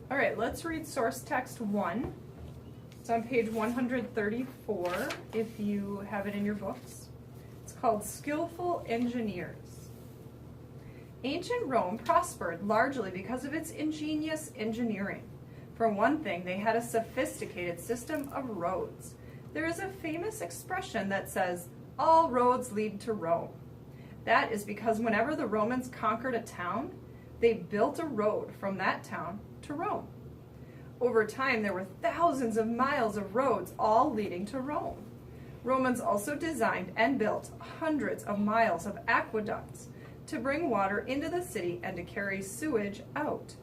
All right, let's read source text 1. It's on page 134 if you have it in your books. It's called Skillful Engineers. Ancient Rome prospered largely because of its ingenious engineering. For one thing, they had a sophisticated system of roads. There is a famous expression that says, "All roads lead to Rome." That is because whenever the Romans conquered a town, they built a road from that town to Rome. Over time, there were thousands of miles of roads, all leading to Rome. Romans also designed and built hundreds of miles of aqueducts to bring water into the city and to carry sewage out.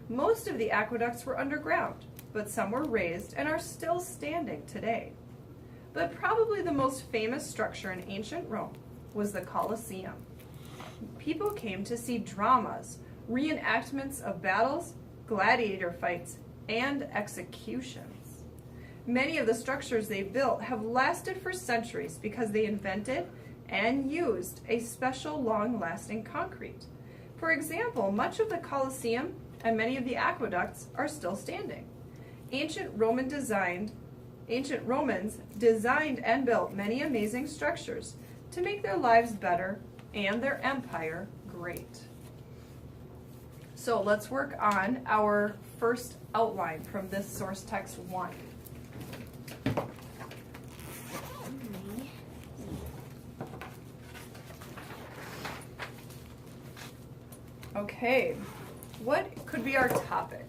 Most of the aqueducts were underground, but some were raised and are still standing today. But probably the most famous structure in ancient Rome was the Colosseum. People came to see dramas, reenactments of battles, gladiator fights, and executions. Many of the structures they built have lasted for centuries because they invented and used a special long-lasting concrete. For example, much of the Colosseum and many of the aqueducts are still standing. Ancient Romans designed and built many amazing structures to make their lives better and their empire great. So let's work on our first outline from this source text 1. Okay, what could be our topic?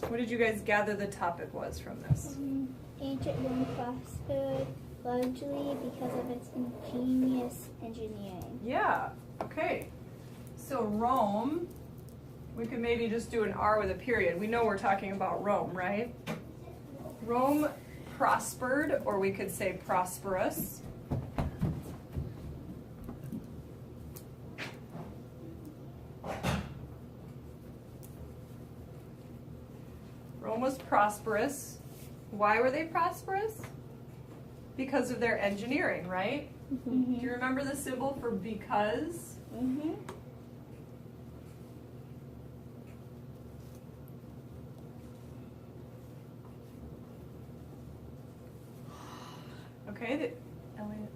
What did you guys gather the topic was from this? Ancient Rome prospered largely because of its ingenious engineering. Yeah, okay. So Rome, we could maybe just do an R with a period. We know we're talking about Rome, right? Rome prospered, or we could say prosperous. Rome was prosperous. Why were they prosperous? Because of their engineering, right? Mm-hmm. Do you remember the symbol for because? Mm-hmm. Okay, Elliot.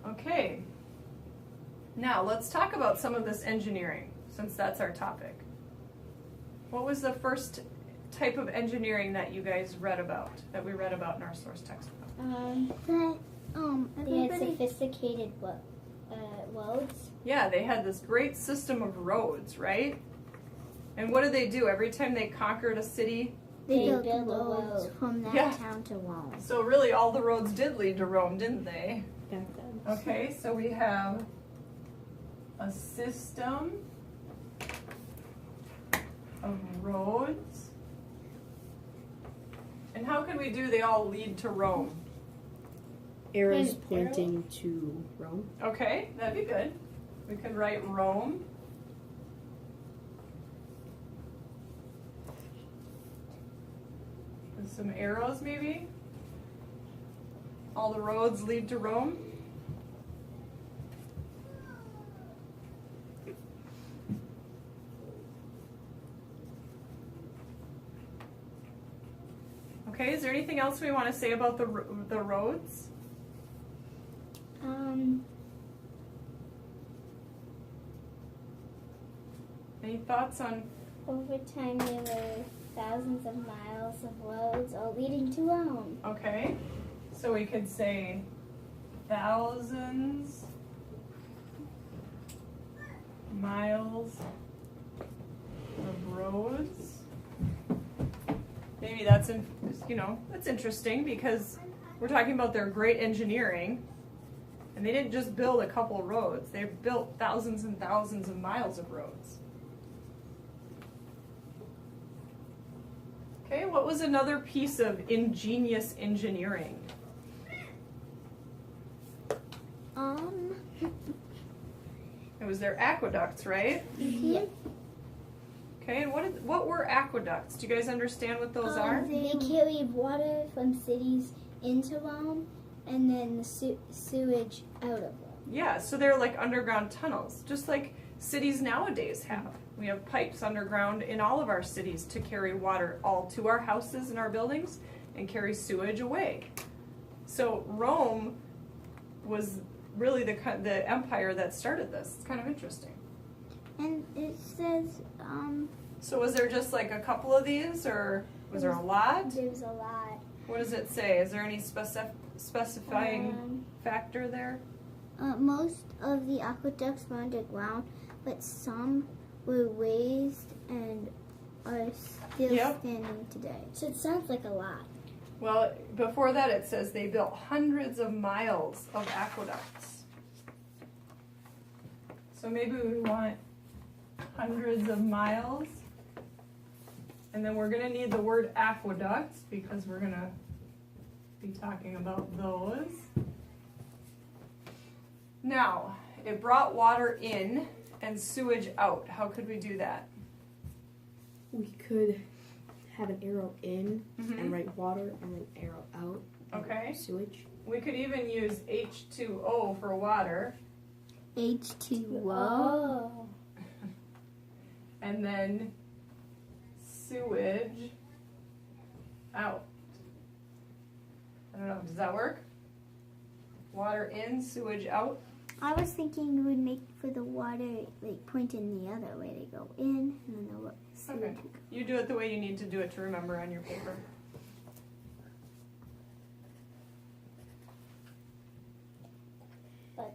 Okay. Now let's talk about some of this engineering, since that's our topic. What was the first type of engineering that you guys read about, that we read about in our source text? They had sophisticated roads. Yeah, they had this great system of roads, right? And what did they do? Every time they conquered a city, They built roads from that town to Rome. so really all the roads did lead to Rome, didn't they? Back then. Okay, so we have a system of roads. And how can we do they all lead to Rome? Arrows pointing to Rome. Okay, that'd be good. We could write Rome. With some arrows maybe. All the roads lead to Rome. Okay, is there anything else we want to say about the roads? Any thoughts on? Over time, there were thousands of miles of roads all leading to Rome. Okay, so we could say thousands miles of roads. Maybe that's that's interesting because we're talking about their great engineering, and they didn't just build a couple roads; they built thousands and thousands of miles of roads. Okay, what was another piece of ingenious engineering? It was their aqueducts, right? Yeah. Okay, and what were aqueducts? Do you guys understand what those are? They carried water from cities into Rome, and then the sewage out of them. Yeah, so they're like underground tunnels, just like cities nowadays have. We have pipes underground in all of our cities to carry water all to our houses and our buildings and carry sewage away. So Rome was really the empire that started this. It's kind of interesting. And it says, So was there just like a couple of these, or was there a lot? there's a lot. What does it say? Is there any specifying factor there? Most of the aqueducts were underground, but some were raised and are still Yep. standing today. So it sounds like a lot. Well, before that it says they built hundreds of miles of aqueducts. So maybe we want hundreds of miles. And then we're gonna need the word aqueducts because we're gonna be talking about those. Now, it brought water in and sewage out. How could we do that? We could have an arrow in Mhm. and write water, and an arrow out. and Okay. Sewage. We could even use H2O for water, H2O. and then sewage out. I don't know, does that work? Water in, sewage out? I was thinking we would make for the water like pointing the other way. They go in and then the sewage Okay. would go. You do it the way you need to do it to remember on your paper. But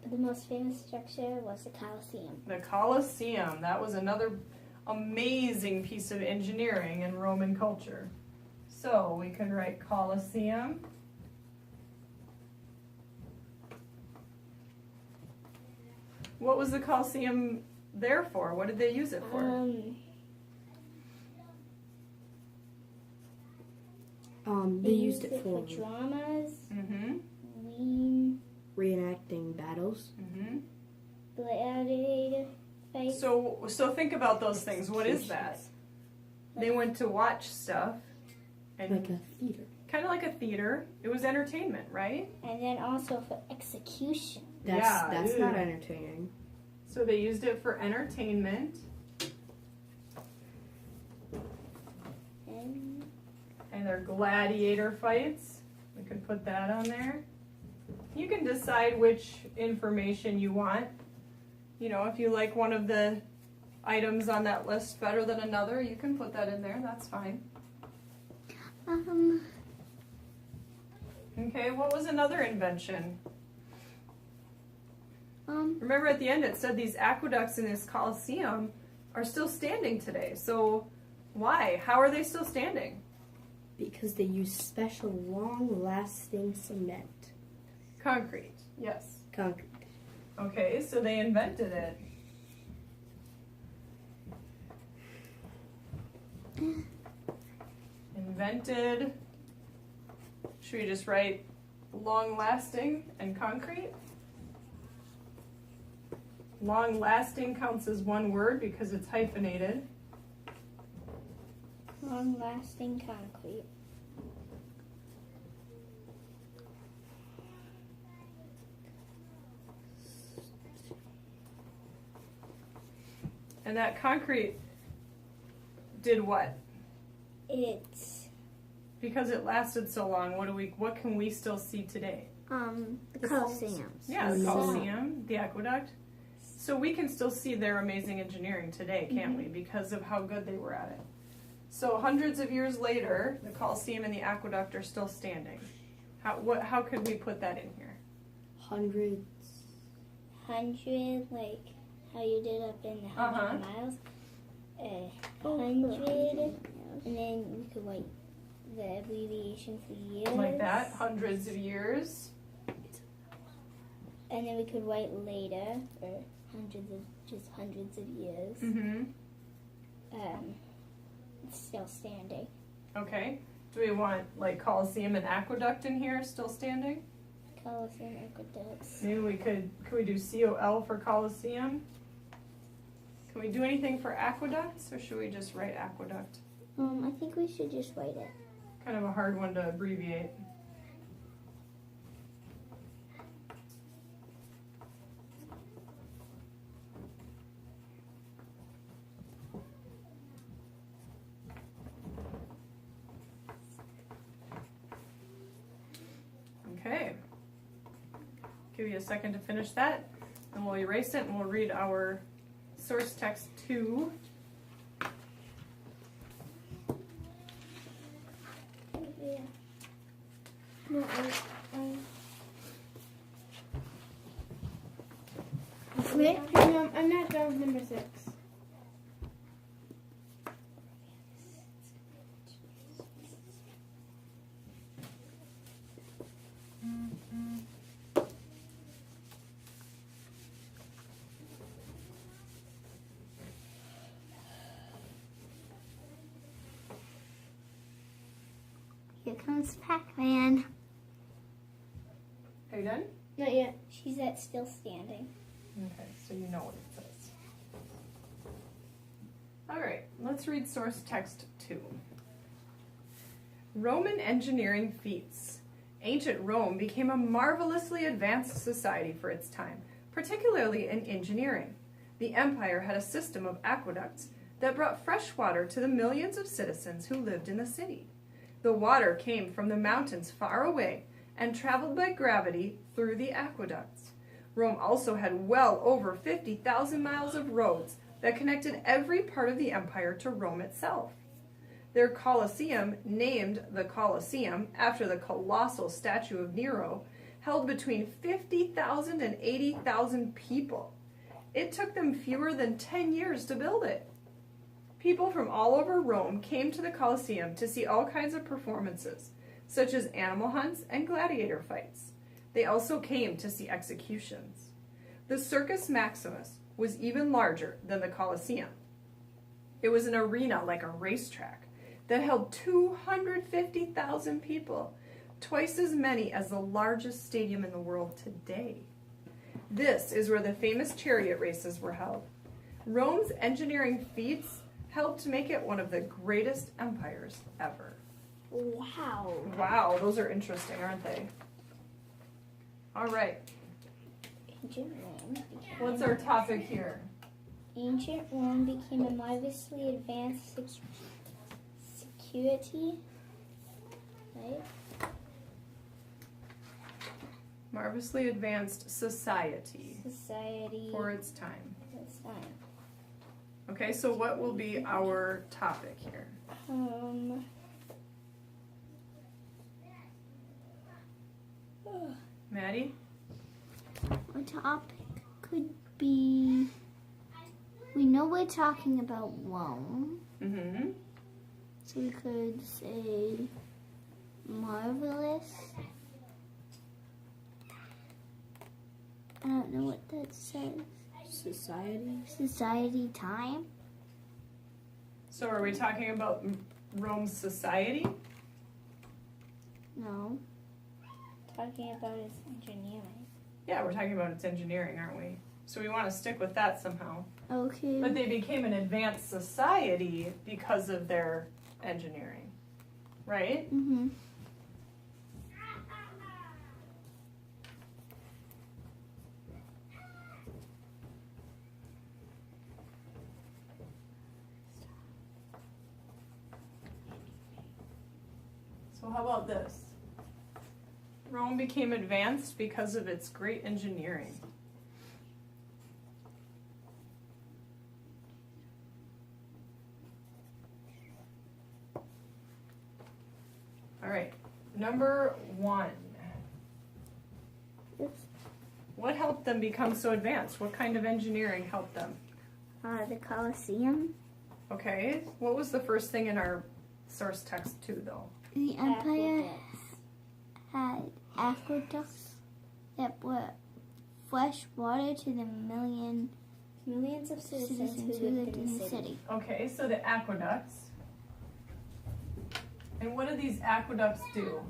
the most famous structure was the Colosseum. The Colosseum, that was another amazing piece of engineering in Roman culture. So we could write Colosseum. What was the Colosseum there for? What did they use it for? They used it for dramas, Mm-hmm. reenacting battles. Mm-hmm. gladiator fights. So think about those things. What is that? They went to watch stuff, and Like a theater. kind of like a theater. It was entertainment, right? And then also for execution. That's not ew. entertaining. So they used it for entertainment, and their gladiator fights. We could put that on there. You can decide which information you want. You know, if you like one of the items on that list better than another, you can put that in there. That's fine. Okay, what was another invention? Remember at the end it said these aqueducts in this Colosseum are still standing today. So why? How are they still standing? Because they use special long-lasting cement. Concrete, yes. Concrete. Okay, so they invented it. Invented. Should we just write long lasting and concrete? Long lasting counts as one word because it's hyphenated. Long-lasting concrete. And that concrete did what? It's Because it lasted so long, what can we still see today? the Colosseum. Yeah, the So- Colosseum, the aqueduct. So we can still see their amazing engineering today, can't we? Because of how good they were at it. So hundreds of years later, the Colosseum and the aqueduct are still standing. How could we put that in here? Hundreds. 100, like how you did up in the 100 Uh-huh. miles. 100, and then we could write the abbreviation for years. Like that, hundreds of years. And then we could write later, or hundreds of years. Mm-hmm. It's still standing. Okay. Do we want like Colosseum and aqueduct in here still standing? Colosseum aqueducts. Maybe could we do COL for Colosseum? Can we do anything for aqueducts, or should we just write aqueduct? I think we should just write it. Kind of a hard one to abbreviate. Okay. Give you a second to finish that, and we'll erase it and we'll read our source text 2. Yeah. No, Wait, no, I'm not done with number 6. Here comes Pac-Man. Are you done? Not yet. She's at still standing. Okay, so you know what it says. All right, let's read source text 2. Roman engineering feats. Ancient Rome became a marvelously advanced society for its time, particularly in engineering. The empire had a system of aqueducts that brought fresh water to the millions of citizens who lived in the city. The water came from the mountains far away and traveled by gravity through the aqueducts. Rome also had well over 50,000 miles of roads that connected every part of the empire to Rome itself. Their Colosseum, named the Colosseum after the colossal statue of Nero, held between 50,000 and 80,000 people. It took them fewer than 10 years to build it. People from all over Rome came to the Colosseum to see all kinds of performances, such as animal hunts and gladiator fights. They also came to see executions. The Circus Maximus was even larger than the Colosseum. It was an arena like a racetrack that held 250,000 people, twice as many as the largest stadium in the world today. This is where the famous chariot races were held. Rome's engineering feats helped make it one of the greatest empires ever. Wow. Wow, those are interesting, aren't they? All right, Ancient Rome. what's our topic here? Ancient Rome became a marvelously advanced security. Right? Marvelously advanced society Society. for its time. That's fine. Okay, so what will be our topic here? Maddie? Our topic could be. We know we're talking about Rome, Mm-hmm. so we could say marvelous. I don't know what that says. Society. Society time. So are we talking about Rome's society? No. Talking about its engineering. Yeah, we're talking about its engineering, aren't we? So we want to stick with that somehow. Okay. But they became an advanced society because of their engineering, right? Mm-hmm. So how about this? Rome became advanced because of its great engineering. All right, number 1. What helped them become so advanced? What kind of engineering helped them? The Colosseum. Okay, what was the first thing in our source text 2, though? The empire had aqueducts that brought fresh water to the millions of citizens who lived in the city. Okay, so the aqueducts. And what do these aqueducts do?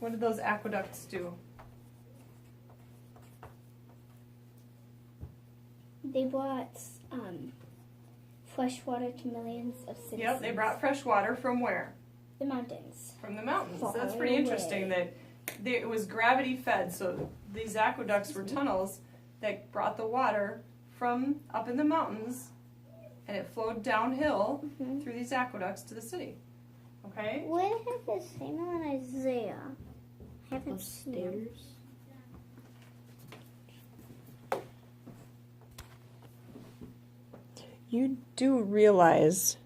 What did those aqueducts do? They brought fresh water to millions of citizens. Yep, they brought fresh water from where? The mountains. From the mountains. Far That's pretty interesting that it was gravity fed. So these aqueducts were tunnels that brought the water from up in the mountains, and it flowed downhill through these aqueducts to the city. Okay? Where has the Samuel and Isaiah? I haven't seen them. Upstairs. You do realize